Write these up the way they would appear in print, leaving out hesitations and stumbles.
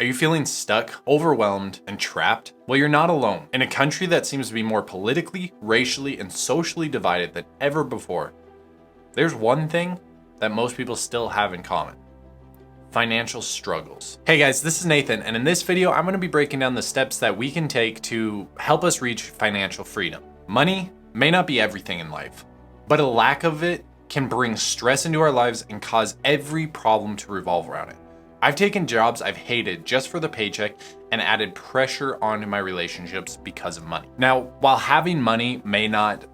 Are you feeling stuck, overwhelmed, and trapped? Well, you're not alone. In a country that seems to be more politically, racially, and socially divided than ever before, there's one thing that most people still have in common: financial struggles. Hey guys, this is Nathan, and in this video, I'm gonna be breaking down the steps that we can take to help us reach financial freedom. Money may not be everything in life, but a lack of it can bring stress into our lives and cause every problem to revolve around it. I've taken jobs I've hated just for the paycheck and added pressure onto my relationships because of money. Now, while having money may not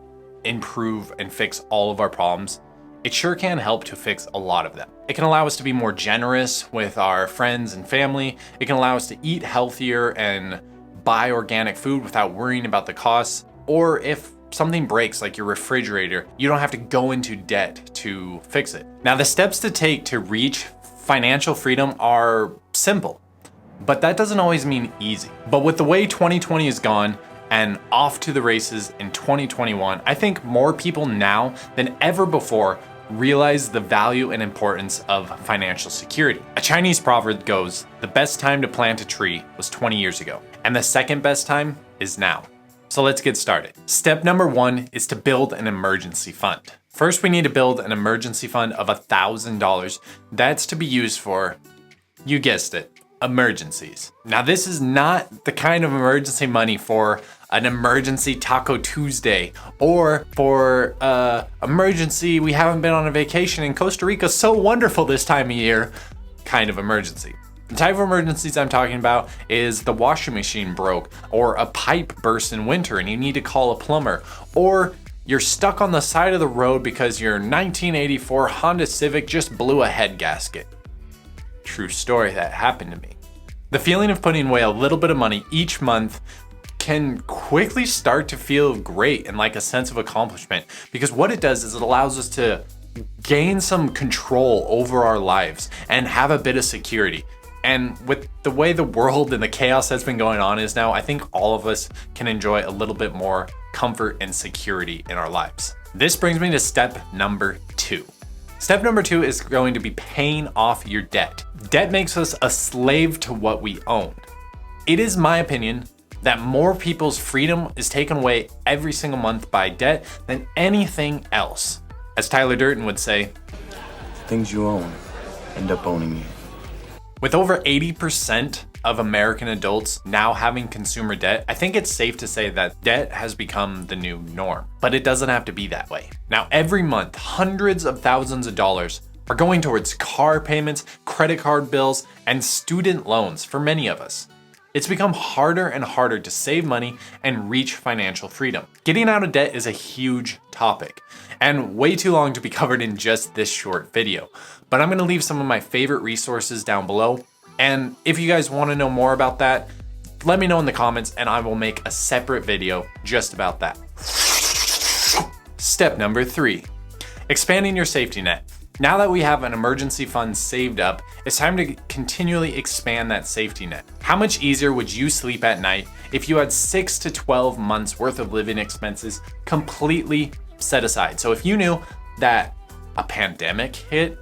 improve and fix all of our problems, it sure can help to fix a lot of them. It can allow us to be more generous with our friends and family. It can allow us to eat healthier and buy organic food without worrying about the costs. Or if something breaks, like your refrigerator, you don't have to go into debt to fix it. Now, the steps to take to reach financial freedom are simple, but that doesn't always mean easy. But with the way 2020 is gone and off to the races in 2021, I think more people now than ever before realize the value and importance of financial security. A Chinese proverb goes, "The best time to plant a tree was 20 years ago, and the second best time is now." So let's get started. Step number one is to build an emergency fund. First, we need to build an emergency fund of $1,000. That's to be used for, you guessed it, emergencies. Now, this is not the kind of emergency money for an emergency Taco Tuesday or for emergency we haven't been on a vacation in Costa Rica, so wonderful this time of year kind of emergency. The type of emergencies I'm talking about is the washing machine broke, or a pipe burst in winter and you need to call a plumber, or you're stuck on the side of the road because your 1984 Honda Civic just blew a head gasket. True story, that happened to me. The feeling of putting away a little bit of money each month can quickly start to feel great and like a sense of accomplishment, because what it does is it allows us to gain some control over our lives and have a bit of security. And with the way the world and the chaos that's been going on is now, I think all of us can enjoy a little bit more comfort and security in our lives. This brings me to step number two. Step number two is going to be paying off your debt. Debt makes us a slave to what we own. It is my opinion that more people's freedom is taken away every single month by debt than anything else. As Tyler Durden would say, things you own end up owning you. With over 80% of American adults now having consumer debt, I think it's safe to say that debt has become the new norm. But it doesn't have to be that way. Now, every month, hundreds of thousands of dollars are going towards car payments, credit card bills, and student loans for many of us. It's become harder and harder to save money and reach financial freedom. Getting out of debt is a huge topic and way too long to be covered in just this short video. But I'm gonna leave some of my favorite resources down below. And if you guys wanna know more about that, let me know in the comments and I will make a separate video just about that. Step number three, expanding your safety net. Now that we have an emergency fund saved up, it's time to continually expand that safety net. How much easier would you sleep at night if you had 6 to 12 months worth of living expenses completely set aside? So if you knew that a pandemic hit,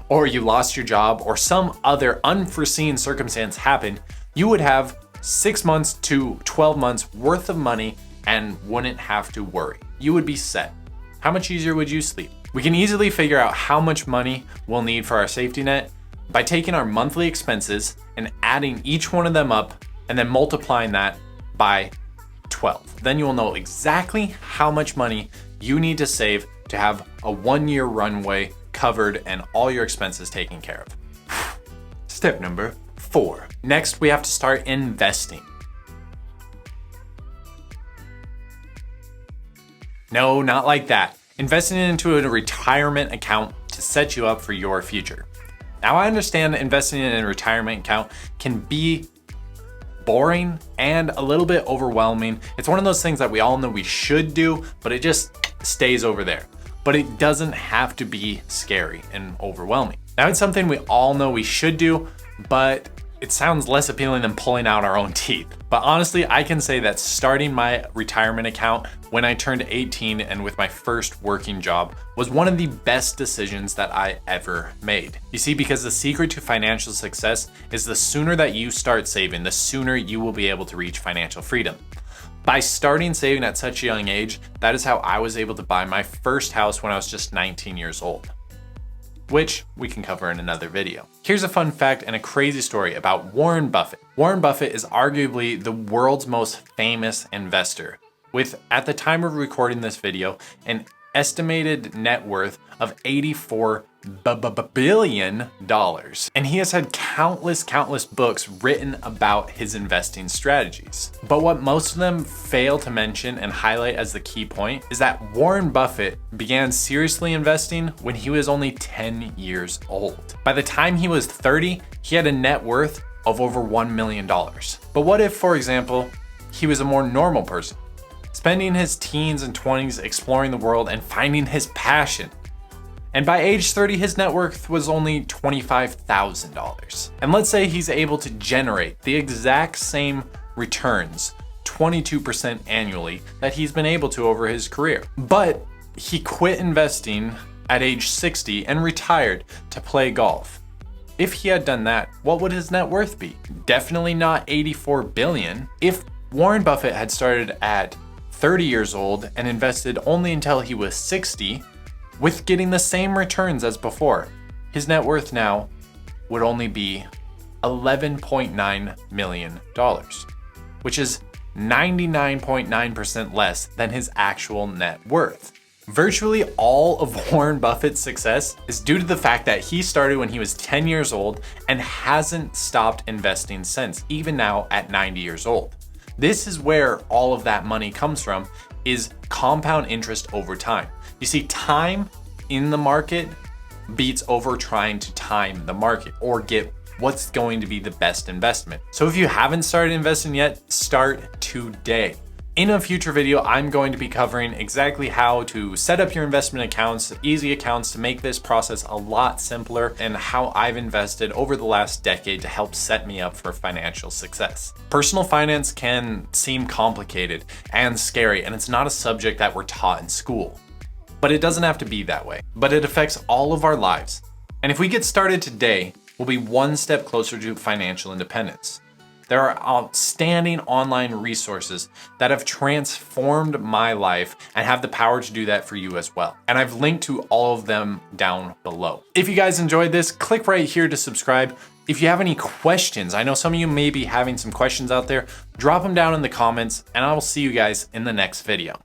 or you lost your job, or some other unforeseen circumstance happened, you would have 6 months to 12 months worth of money and wouldn't have to worry. You would be set. How much easier would you sleep? We can easily figure out how much money we'll need for our safety net by taking our monthly expenses and adding each one of them up and then multiplying that by 12. Then you will know exactly how much money you need to save to have a 1-year runway covered and all your expenses taken care of. Step number four. Next, we have to start investing. No, not like that. Investing into a retirement account to set you up for your future. Now, I understand that investing in a retirement account can be boring and a little bit overwhelming. It's one of those things that we all know we should do, but it just stays over there. But it doesn't have to be scary and overwhelming. Now, it's something we all know we should do, but It sounds less appealing than pulling out our own teeth. But honestly, I can say that starting my retirement account when I turned 18 and with my first working job was one of the best decisions that I ever made. You see, because the secret to financial success is the sooner that you start saving, the sooner you will be able to reach financial freedom. By starting saving at such a young age, that is how I was able to buy my first house when I was just 19 years old, which we can cover in another video. Here's a fun fact and a crazy story about Warren Buffett. Warren Buffett is arguably the world's most famous investor, with, at the time of recording this video, an estimated net worth of $84 billion. And he has had countless books written about his investing strategies. But what most of them fail to mention and highlight as the key point is that Warren Buffett began seriously investing when he was only 10 years old. By the time he was 30, he had a net worth of over $1 million. But what if, for example, he was a more normal person, spending his teens and 20s exploring the world and finding his passion? And by age 30, his net worth was only $25,000. And let's say he's able to generate the exact same returns, 22% annually, that he's been able to over his career. But he quit investing at age 60 and retired to play golf. If he had done that, what would his net worth be? Definitely not 84 billion. If Warren Buffett had started at 30 years old and invested only until he was 60, with getting the same returns as before, his net worth now would only be $11.9 million, which is 99.9% less than his actual net worth. Virtually all of Warren Buffett's success is due to the fact that he started when he was 10 years old and hasn't stopped investing since, even now at 90 years old. This is where all of that money comes from, is compound interest over time. You see, time in the market beats over trying to time the market or get what's going to be the best investment. So if you haven't started investing yet, start today. In a future video, I'm going to be covering exactly how to set up your investment accounts, easy accounts, to make this process a lot simpler, and how I've invested over the last decade to help set me up for financial success. Personal finance can seem complicated and scary, and it's not a subject that we're taught in school. But it doesn't have to be that way. But it affects all of our lives. And if we get started today, we'll be one step closer to financial independence. There are outstanding online resources that have transformed my life and have the power to do that for you as well. And I've linked to all of them down below. If you guys enjoyed this, click right here to subscribe. If you have any questions, I know some of you may be having some questions out there, drop them down in the comments and I will see you guys in the next video.